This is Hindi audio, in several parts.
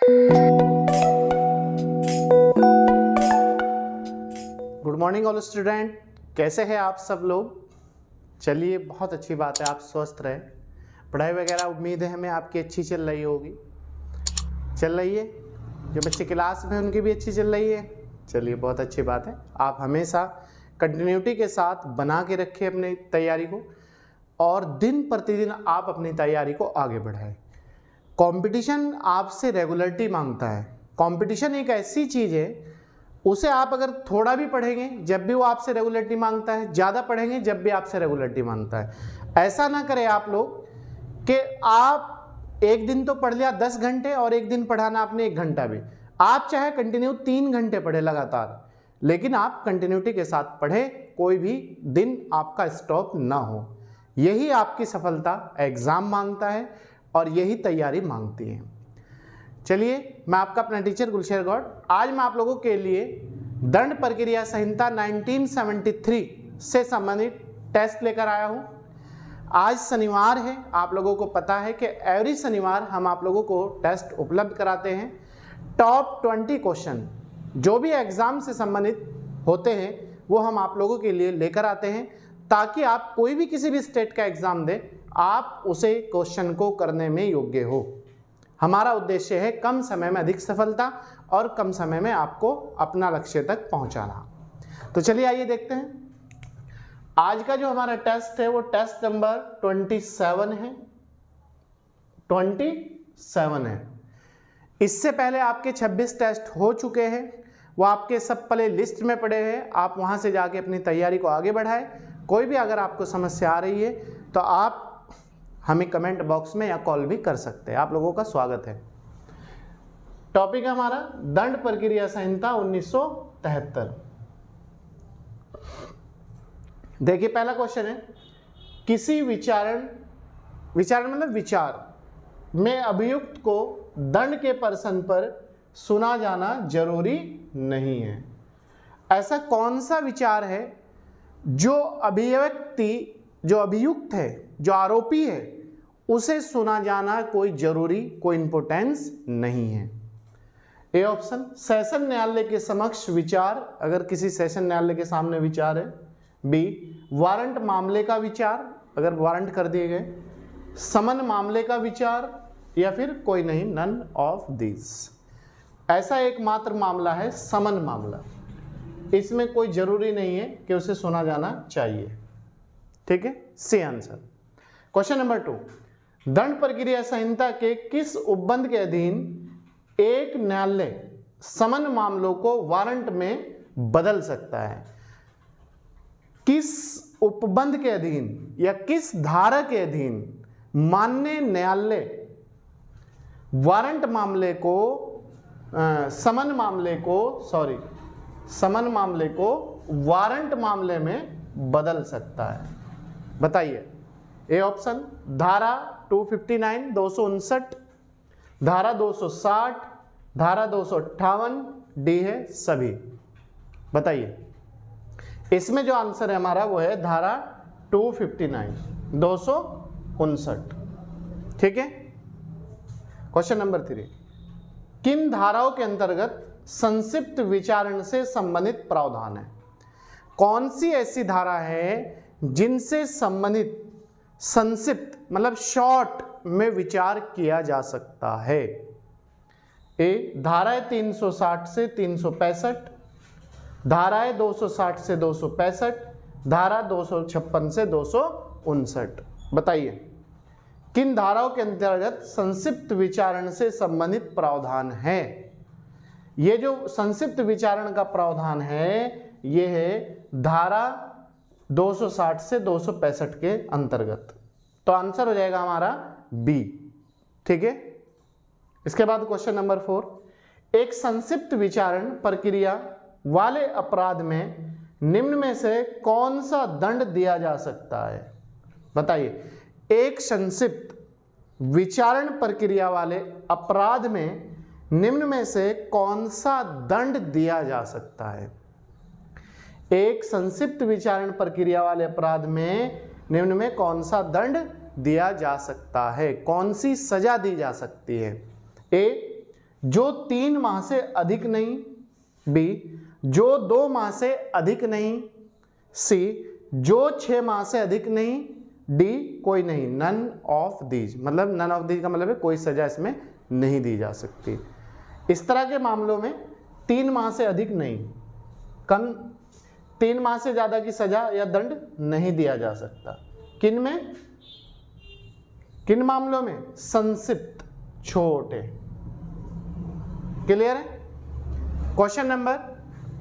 गुड मॉर्निंग ऑल स्टूडेंट, कैसे हैं आप सब लोग। चलिए, बहुत अच्छी बात है, आप स्वस्थ रहें। पढ़ाई वगैरह उम्मीद है हमें आपकी अच्छी चल रही होगी। चल रही है, जो बच्चे क्लास में उनकी भी अच्छी चल रही है। चलिए, बहुत अच्छी बात है। आप हमेशा कंटिन्यूटी के साथ बना के रखें अपनी तैयारी को, और दिन प्रतिदिन आप अपनी तैयारी को आगे बढ़ाएं। कंपटीशन आपसे रेगुलरिटी मांगता है। कंपटीशन एक ऐसी चीज़ है, उसे आप अगर थोड़ा भी पढ़ेंगे जब भी वो आपसे रेगुलरिटी मांगता है, ज़्यादा पढ़ेंगे जब भी आपसे रेगुलरिटी मांगता है। ऐसा ना करें आप लोग कि आप एक दिन तो पढ़ लिया 10 घंटे और एक दिन पढ़ाना आपने 1 घंटा भी। आप चाहे कंटिन्यू 3 घंटे पढ़े लगातार, लेकिन आप कंटिन्यूटी के साथ पढ़े, कोई भी दिन आपका स्टॉप ना हो। यही आपकी सफलता एग्जाम मांगता है और यही तैयारी मांगती है। चलिए, मैं आपका अपना टीचर गुलशेर गौड़, आज मैं आप लोगों के लिए दंड प्रक्रिया संहिता 1973 से संबंधित टेस्ट लेकर आया हूं। आज शनिवार है, आप लोगों को पता है कि एवरी शनिवार हम आप लोगों को टेस्ट उपलब्ध कराते हैं। टॉप 20 क्वेश्चन जो भी एग्जाम से संबंधित होते हैं वो हम आप लोगों के लिए लेकर आते हैं, ताकि आप कोई भी किसी भी स्टेट का एग्जाम दें, आप उसे क्वेश्चन को करने में योग्य हो। हमारा उद्देश्य है कम समय में अधिक सफलता और कम समय में आपको अपना लक्ष्य तक पहुंचाना। तो चलिए आइए देखते हैं। आज का जो हमारा टेस्ट है वो टेस्ट नंबर 27 है। 27 है। इससे पहले आपके 26 टेस्ट हो चुके हैं, वो आपके सब प्ले लिस्ट में पड़े हैं। आप वहां से जाके अपनी तैयारी को आगे बढ़ाएं। कोई भी अगर आपको समस्या आ रही है तो आप हमें कमेंट बॉक्स में या कॉल भी कर सकते हैं। आप लोगों का स्वागत है। टॉपिक है हमारा दंड प्रक्रिया संहिता 1973। देखिए, पहला क्वेश्चन है, किसी विचारण मतलब विचार में अभियुक्त को दंड के प्रश्न पर सुना जाना जरूरी नहीं है। ऐसा कौन सा विचार है जो अभियुक्त है, जो आरोपी है, उसे सुना जाना कोई जरूरी, कोई इंपोर्टेंस नहीं है। ए ऑप्शन, सेशन न्यायालय के समक्ष विचार, अगर किसी सेशन न्यायालय के सामने विचार है। बी, वारंट मामले का विचार, अगर वारंट कर दिए गए। समन मामले का विचार, या फिर कोई नहीं, नन ऑफ दिस। ऐसा एकमात्र मामला है समन मामला, इसमें कोई जरूरी नहीं है कि उसे सुना जाना चाहिए। ठीक है, सी आंसर। क्वेश्चन नंबर 2, दंड प्रक्रिया संहिता के किस उपबंध के अधीन एक न्यायालय समन मामलों को वारंट में बदल सकता है? किस उपबंध के अधीन या किस धारा के अधीन माननीय न्यायालय वारंट मामले को समन मामले को वारंट मामले में बदल सकता है? बताइए। ए ऑप्शन, धारा 259 259, धारा 260, धारा 258, डी है सभी। बताइए। इसमें जो आंसर है हमारा वो है धारा 259 259। ठीक है। क्वेश्चन नंबर 3, किन धाराओं के अंतर्गत संक्षिप्त विचारण से संबंधित प्रावधान है? कौन सी ऐसी धारा है जिनसे संबंधित संक्षिप्त मतलब शॉर्ट में विचार किया जा सकता है? ए, धाराएं 360 से 365, धाराएं 260 से 265, धारा 256 से 259। बताइए, किन धाराओं के अंतर्गत संक्षिप्त विचारण से संबंधित प्रावधान है? ये जो संक्षिप्त विचारण का प्रावधान है, ये है धारा 260 से 265 के अंतर्गत। तो आंसर हो जाएगा हमारा बी। ठीक है। इसके बाद क्वेश्चन नंबर 4, एक संक्षिप्त विचारण प्रक्रिया वाले अपराध में निम्न में से कौन सा दंड दिया जा सकता है? बताइए। एक संक्षिप्त विचारण प्रक्रिया वाले अपराध में निम्न में से कौन सा दंड दिया जा सकता है? एक संक्षिप्त विचारण प्रक्रिया वाले अपराध में निम्न में कौन सा दंड दिया जा सकता है? कौन सी सजा दी जा सकती है? ए, जो 3 माह से अधिक नहीं, बी जो 2 माह से अधिक नहीं, सी जो 6 माह से अधिक नहीं, डी कोई नहीं, नन ऑफ दीज। मतलब नन ऑफ दीज का मतलब है कोई सजा इसमें नहीं दी जा सकती। इस तरह के मामलों में 3 माह से अधिक नहीं, कम 3 माह से ज्यादा की सजा या दंड नहीं दिया जा सकता। किन में, किन मामलों में? संक्षिप्त, छोटे। क्लियर है? क्वेश्चन नंबर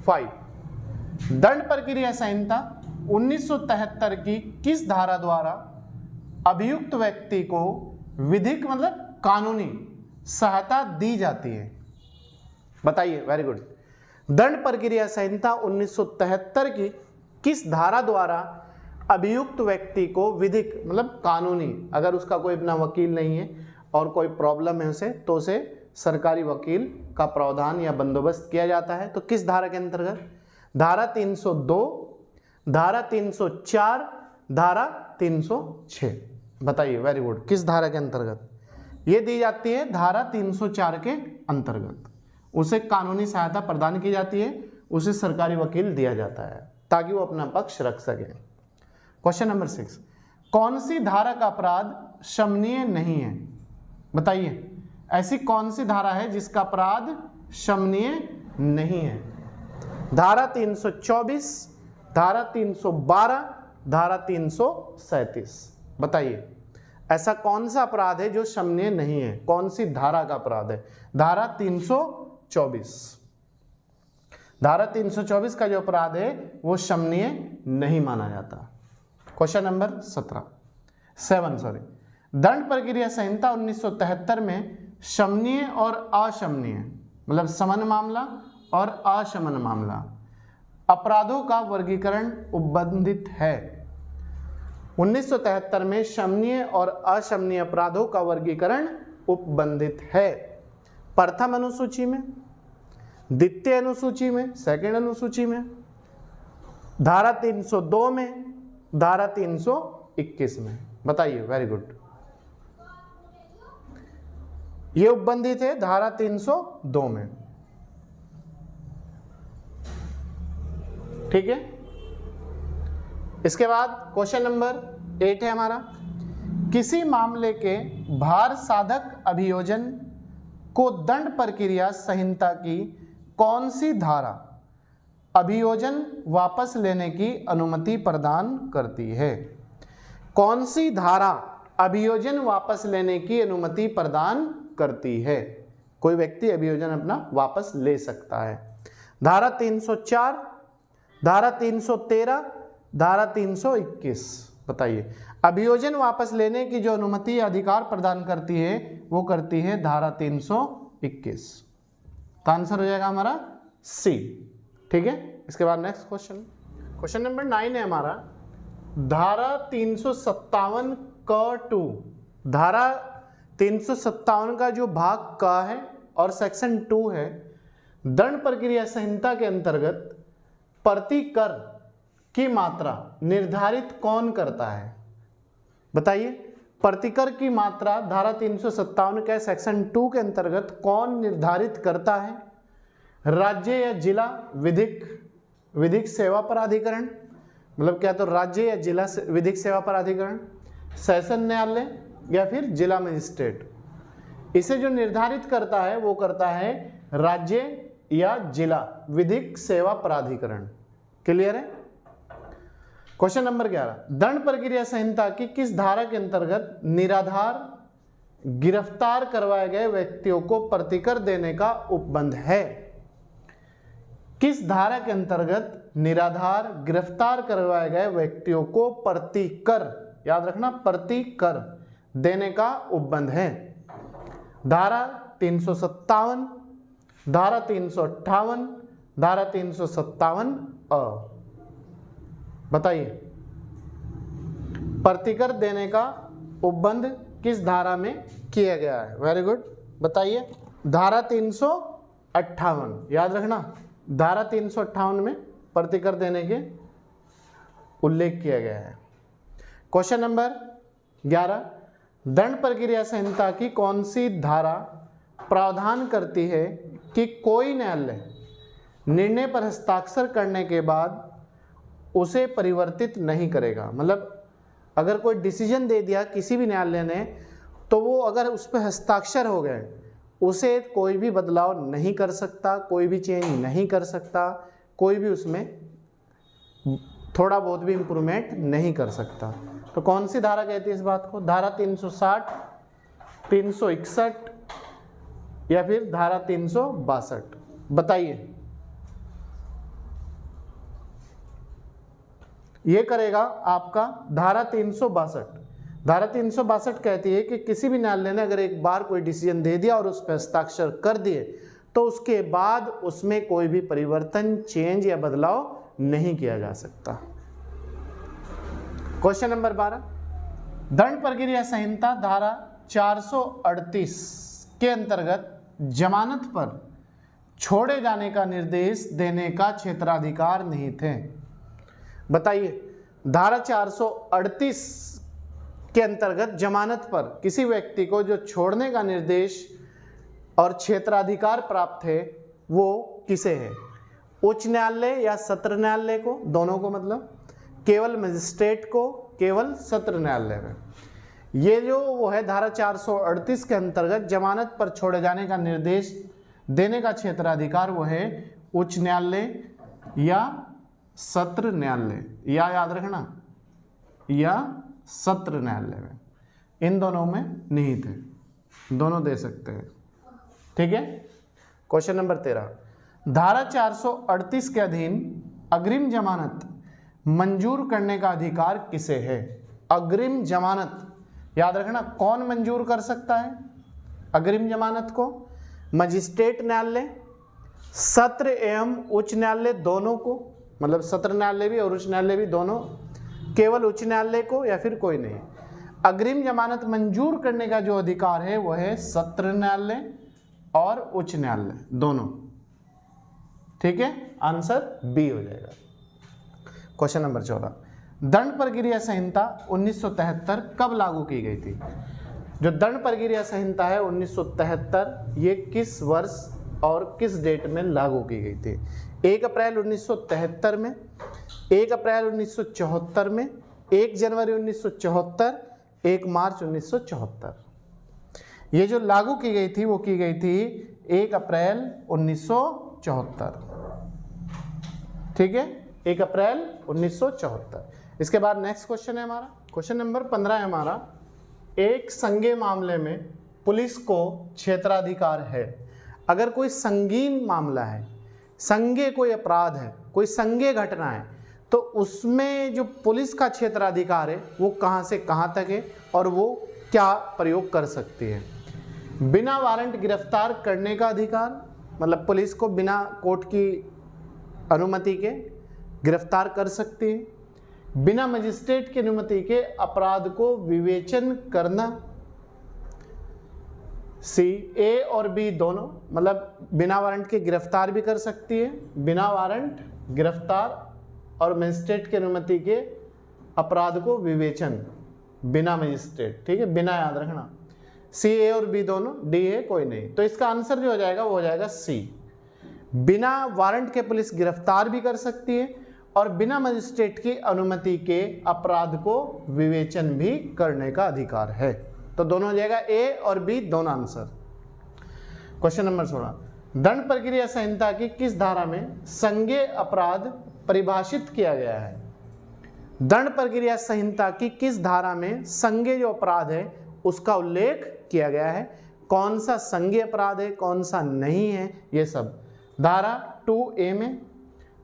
5, दंड प्रक्रिया संहिता 1973 की किस धारा द्वारा अभियुक्त व्यक्ति को विधिक मतलब कानूनी सहायता दी जाती है? बताइए। Very good. दंड प्रक्रिया संहिता 1973 की किस धारा द्वारा अभियुक्त व्यक्ति को विधिक मतलब कानूनी, अगर उसका कोई अपना वकील नहीं है और कोई प्रॉब्लम है उसे, तो उसे सरकारी वकील का प्रावधान या बंदोबस्त किया जाता है। तो किस धारा के अंतर्गत? धारा 302, धारा 304, धारा 306। बताइए। Very good. किस धारा के अंतर्गत ये दी जाती है? धारा 304 के अंतर्गत उसे कानूनी सहायता प्रदान की जाती है, उसे सरकारी वकील दिया जाता है ताकि वो अपना पक्ष रख सके। क्वेश्चन नंबर 6, कौन सी धारा का अपराध क्षमनीय नहीं है? बताइए। ऐसी कौन सी धारा है जिसका अपराध क्षमनीय नहीं है? धारा 324, धारा 312, धारा 337। बताइए। ऐसा कौन सा अपराध है जो क्षमनीय नहीं है? कौन सी धारा का अपराध है? धारा 324। धारा 324 का जो अपराध है वो क्षमनीय नहीं माना जाता। क्वेश्चन नंबर 7 दंड प्रक्रिया संहिता 1973 में क्षमनीय और अक्षमनीय मतलब समन मामला और अशमन मामला अपराधों का वर्गीकरण उपबंधित है। 1973 में क्षमनीय और अक्षमनीय अपराधों का वर्गीकरण उपबंधित है। प्रथम अनुसूची में, द्वितीय अनुसूची में, सेकंड अनुसूची में, धारा 302 में, धारा 321 में। बताइए। Very good. ये उपबंधित है धारा 302 में। ठीक है। इसके बाद क्वेश्चन नंबर 8 है हमारा, किसी मामले के भार साधक अभियोजन को दंड प्रक्रिया संहिता की कौन सी धारा अभियोजन वापस लेने की अनुमति प्रदान करती है? कौन सी धारा अभियोजन वापस लेने की अनुमति प्रदान करती है? कोई व्यक्ति अभियोजन अपना वापस ले सकता है। धारा 304, धारा 313, धारा 321। बताइए। अभियोजन वापस लेने की जो अनुमति या अधिकार प्रदान करती है वो करती है धारा 321। तो आंसर हो जाएगा हमारा सी। ठीक है। इसके बाद नेक्स्ट क्वेश्चन, क्वेश्चन नंबर 9 है हमारा, धारा 357 क 2। धारा 357 का जो भाग क है और सेक्शन 2 है, दंड प्रक्रिया संहिता के अंतर्गत प्रतिकर की मात्रा निर्धारित कौन करता है? बताइए। प्रतिकर की मात्रा धारा 357 के सेक्शन 2 के अंतर्गत कौन निर्धारित करता है? राज्य या जिला विधिक सेवा प्राधिकरण, मतलब क्या, तो राज्य या जिला विधिक सेवा प्राधिकरण, सेशन न्यायालय या फिर जिला मजिस्ट्रेट। इसे जो निर्धारित करता है वो करता है राज्य या जिला विधिक सेवा प्राधिकरण। क्लियर है? क्वेश्चन नंबर 11, दंड प्रक्रिया संहिता की किस धारा के अंतर्गत निराधार गिरफ्तार करवाए गए व्यक्तियों को प्रतिकर देने का उपबंध है? किस धारा के अंतर्गत निराधार गिरफ्तार करवाए गए व्यक्तियों को प्रतिकर, याद रखना, प्रतिकर देने का उपबंध है? धारा 357, धारा 358, धारा 357 अ। बताइए। प्रतिकर देने का उपबंध किस धारा में किया गया है? Very good. बताइए। धारा 358, याद रखना, धारा 358 में प्रतिकर देने के उल्लेख किया गया है। क्वेश्चन नंबर 11, दंड प्रक्रिया संहिता की कौन सी धारा प्रावधान करती है कि कोई न्यायालय निर्णय पर हस्ताक्षर करने के बाद उसे परिवर्तित नहीं करेगा। मतलब अगर कोई डिसीजन दे दिया किसी भी न्यायालय ने, तो वो अगर उस पर हस्ताक्षर हो गए, उसे कोई भी बदलाव नहीं कर सकता, कोई भी चेंज नहीं कर सकता, कोई भी उसमें थोड़ा बहुत भी इम्प्रूवमेंट नहीं कर सकता। तो कौन सी धारा कहती है इस बात को? धारा 360, 361 या फिर धारा 362? बताइए। ये करेगा आपका धारा 362। धारा 362 कहती है कि किसी भी न्यायालय ने अगर एक बार कोई डिसीजन दे दिया और उस पर हस्ताक्षर कर दिए, तो उसके बाद उसमें कोई भी परिवर्तन, चेंज या बदलाव नहीं किया जा सकता। क्वेश्चन नंबर 12, दंड प्रक्रिया संहिता धारा 438 के अंतर्गत जमानत पर छोड़े जाने का निर्देश देने का क्षेत्राधिकार निहित है। बताइए, धारा 438 के अंतर्गत जमानत पर किसी व्यक्ति को जो छोड़ने का निर्देश और क्षेत्राधिकार प्राप्त है वो किसे है? उच्च न्यायालय या सत्र न्यायालय को? दोनों को, मतलब केवल मजिस्ट्रेट को, केवल सत्र न्यायालय में। ये जो वो है धारा 438 के अंतर्गत जमानत पर छोड़े जाने का निर्देश देने का क्षेत्राधिकार, वो है उच्च न्यायालय या सत्र न्यायालय, या याद रखना, या सत्र न्यायालय में। इन दोनों में निहित है, दोनों दे सकते हैं। ठीक है। क्वेश्चन नंबर 13, धारा 438 के अधीन अग्रिम जमानत मंजूर करने का अधिकार किसे है? अग्रिम जमानत याद रखना, कौन मंजूर कर सकता है अग्रिम जमानत को? मजिस्ट्रेट न्यायालय, सत्र एवं उच्च न्यायालय दोनों को, मतलब सत्र न्यायालय भी और उच्च न्यायालय भी दोनों, केवल उच्च न्यायालय को, या फिर कोई नहीं। अग्रिम जमानत मंजूर करने का जो अधिकार है वो है सत्र न्यायालय और उच्च न्यायालय दोनों। ठीक है, आंसर बी हो जाएगा। क्वेश्चन नंबर 14, दंड प्रक्रिया संहिता 1973 कब लागू की गई थी? जो दंड प्रक्रिया संहिता है 1973, ये किस वर्ष और किस डेट में लागू की गई थी? 1 अप्रैल 1973 में, 1 अप्रैल 1974 में, 1 जनवरी 1974, 1 मार्च 1974। ये जो लागू की गई थी वो की गई थी 1 अप्रैल 1974। ठीक है, 1 अप्रैल 1974। इसके बाद नेक्स्ट क्वेश्चन है हमारा, क्वेश्चन नंबर 15 है हमारा, एक संज्ञेय मामले में पुलिस को क्षेत्राधिकार है। अगर कोई संगीन मामला है, संज्ञेय कोई अपराध है, कोई संज्ञेय घटना है, तो उसमें जो पुलिस का क्षेत्राधिकार है वो कहाँ से कहाँ तक है और वो क्या प्रयोग कर सकती है? बिना वारंट गिरफ्तार करने का अधिकार, मतलब पुलिस को बिना कोर्ट की अनुमति के गिरफ्तार कर सकती है। बिना मजिस्ट्रेट की अनुमति के अपराध को विवेचन करना, सी, ए और बी दोनों, मतलब बिना वारंट के गिरफ्तार भी कर सकती है, बिना वारंट गिरफ्तार और मजिस्ट्रेट की अनुमति के अपराध को विवेचन, बिना मजिस्ट्रेट। ठीक है, बिना याद रखना, सी, ए और बी दोनों, डी है कोई नहीं। तो इसका आंसर जो हो जाएगा वो हो जाएगा सी। बिना वारंट के पुलिस गिरफ्तार भी कर सकती है और बिना मजिस्ट्रेट की अनुमति के अपराध को विवेचन भी करने का अधिकार है। तो दोनों हो जाएगा ए और बी दोनों आंसर। क्वेश्चन नंबर 16, दंड प्रक्रिया संहिता की किस धारा में संज्ञेय अपराध परिभाषित किया गया है? दंड प्रक्रिया संहिता की किस धारा में संज्ञेय जो अपराध है उसका उल्लेख किया गया है? कौन सा संज्ञेय अपराध है, कौन सा नहीं है, ये सब धारा 2A में,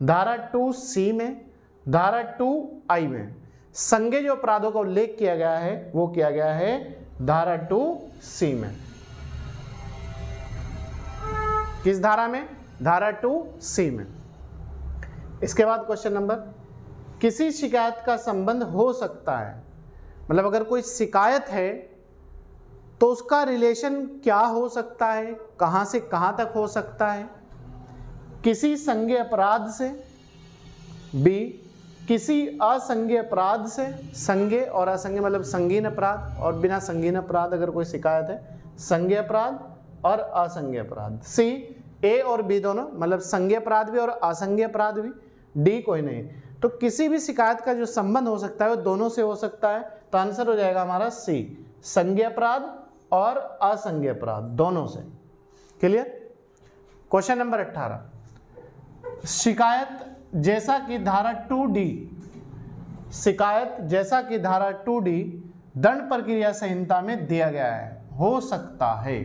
धारा 2C में, धारा 2I में संज्ञेय जो अपराधों का उल्लेख किया गया है वो किया गया है धारा 2C में। किस धारा में? धारा 2C में। इसके बाद क्वेश्चन नंबर, किसी शिकायत का संबंध हो सकता है, मतलब अगर कोई शिकायत है तो उसका रिलेशन क्या हो सकता है, कहां से कहां तक हो सकता है? किसी संज्ञेय अपराध से, बी किसी असंज्ञेय अपराध से, संज्ञेय और असंज्ञेय मतलब संगीन अपराध और बिना संगीन अपराध अगर कोई शिकायत है, संज्ञेय अपराध और असंज्ञेय अपराध। सी ए और बी दोनों, मतलब संज्ञेय अपराध भी और असंज्ञेय अपराध भी। डी कोई नहीं। तो किसी भी शिकायत का जो संबंध हो सकता है वो दोनों से हो सकता है, तो आंसर हो जाएगा हमारा सी, संज्ञेय अपराध और असंज्ञेय अपराध दोनों से। क्लियर। क्वेश्चन नंबर 18, शिकायत जैसा कि धारा 2D, शिकायत जैसा कि धारा 2D दंड प्रक्रिया संहिता में दिया गया है हो सकता है।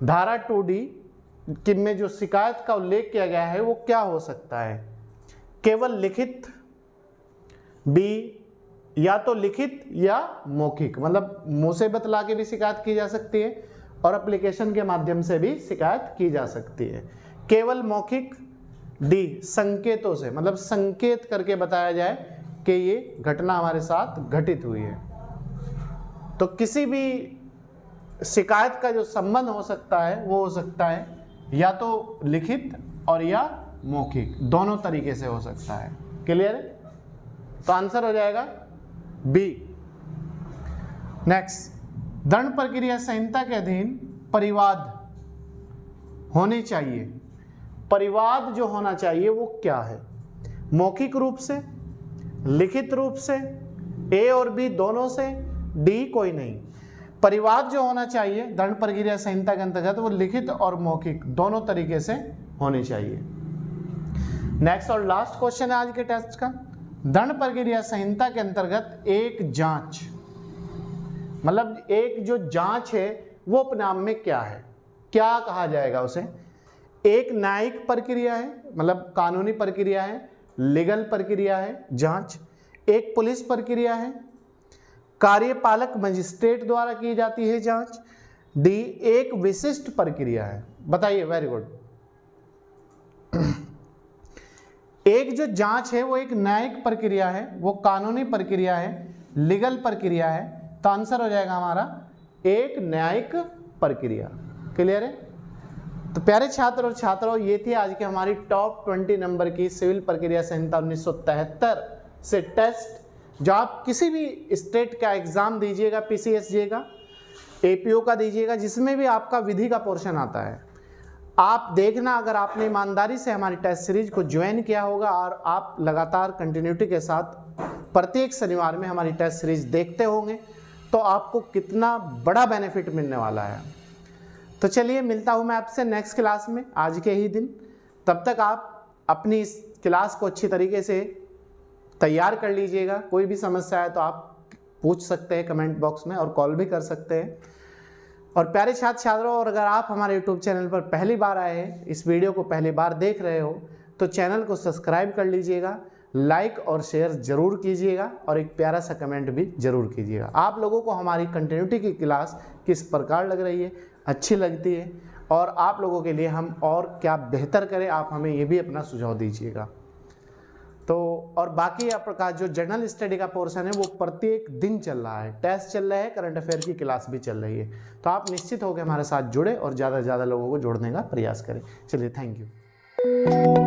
धारा 2D में जो शिकायत का उल्लेख किया गया है वो क्या हो सकता है? केवल लिखित, बी या तो लिखित या मौखिक, मतलब मुंह से बतला के भी शिकायत की जा सकती है और एप्लीकेशन के माध्यम से भी शिकायत की जा सकती है। केवल मौखिक, डी संकेतों से, मतलब संकेत करके बताया जाए कि ये घटना हमारे साथ घटित हुई है। तो किसी भी शिकायत का जो संबंध हो सकता है वो हो सकता है या तो लिखित और या मौखिक, दोनों तरीके से हो सकता है। क्लियर है? तो आंसर हो जाएगा बी। नेक्स्ट, दंड प्रक्रिया संहिता के अधीन परिवाद होने चाहिए। परिवाद जो होना चाहिए वो क्या है? मौखिक रूप से, लिखित रूप से, ए और बी दोनों से, डी कोई नहीं। परिवाद जो होना चाहिए दंड प्रक्रिया संहिता के अंतर्गत वो लिखित और मौखिक दोनों तरीके से होनी चाहिए। नेक्स्ट और लास्ट क्वेश्चन है आज के टेस्ट का, दंड प्रक्रिया संहिता के अंतर्गत एक जांच, मतलब एक जो जांच है वो अपने आप में क्या है, क्या कहा जाएगा उसे? एक न्यायिक प्रक्रिया है, मतलब कानूनी प्रक्रिया है, लीगल प्रक्रिया है जांच। एक पुलिस प्रक्रिया है, कार्यपालक मजिस्ट्रेट द्वारा की जाती है जांच। डी एक विशिष्ट प्रक्रिया है। बताइए, वेरी गुड। एक जो जांच है वो एक न्यायिक प्रक्रिया है, वो कानूनी प्रक्रिया है, लीगल प्रक्रिया है, तो आंसर हो जाएगा हमारा एक न्यायिक प्रक्रिया। क्लियर है? तो प्यारे छात्र और छात्राओं, ये थी आज की हमारी टॉप 20 नंबर की सिविल प्रक्रिया संहिता 1973 से टेस्ट, जो आप किसी भी स्टेट का एग्जाम दीजिएगा, पीसीएसजे का, एपीओ का दीजिएगा, जिसमें भी आपका विधि का पोर्शन आता है, आप देखना अगर आपने ईमानदारी से हमारी टेस्ट सीरीज को ज्वाइन किया होगा और आप लगातार कंटिन्यूटी के साथ प्रत्येक शनिवार में हमारी टेस्ट सीरीज देखते होंगे, तो आपको कितना बड़ा बेनिफिट मिलने वाला है। तो चलिए, मिलता हूँ मैं आपसे नेक्स्ट क्लास में आज के ही दिन। तब तक आप अपनी इस क्लास को अच्छी तरीके से तैयार कर लीजिएगा। कोई भी समस्या है तो आप पूछ सकते हैं कमेंट बॉक्स में और कॉल भी कर सकते हैं। और प्यारे छात्र छात्राओं, और अगर आप हमारे यूट्यूब चैनल पर पहली बार आए हैं, इस वीडियो को पहली बार देख रहे हो, तो चैनल को सब्सक्राइब कर लीजिएगा, लाइक और शेयर ज़रूर कीजिएगा और एक प्यारा सा कमेंट भी ज़रूर कीजिएगा। आप लोगों को हमारी कंटिन्यूटी की क्लास किस प्रकार लग रही है, अच्छी लगती है, और आप लोगों के लिए हम और क्या बेहतर करें, आप हमें ये भी अपना सुझाव दीजिएगा। तो और बाकी आपका जो जनरल स्टडी का पोर्शन है वो प्रत्येक दिन चल रहा है, टेस्ट चल रहा है, करंट अफेयर की क्लास भी चल रही है। तो आप निश्चित होकर हमारे साथ जुड़े और ज़्यादा से ज़्यादा लोगों को जोड़ने का प्रयास करें। चलिए, थैंक यू।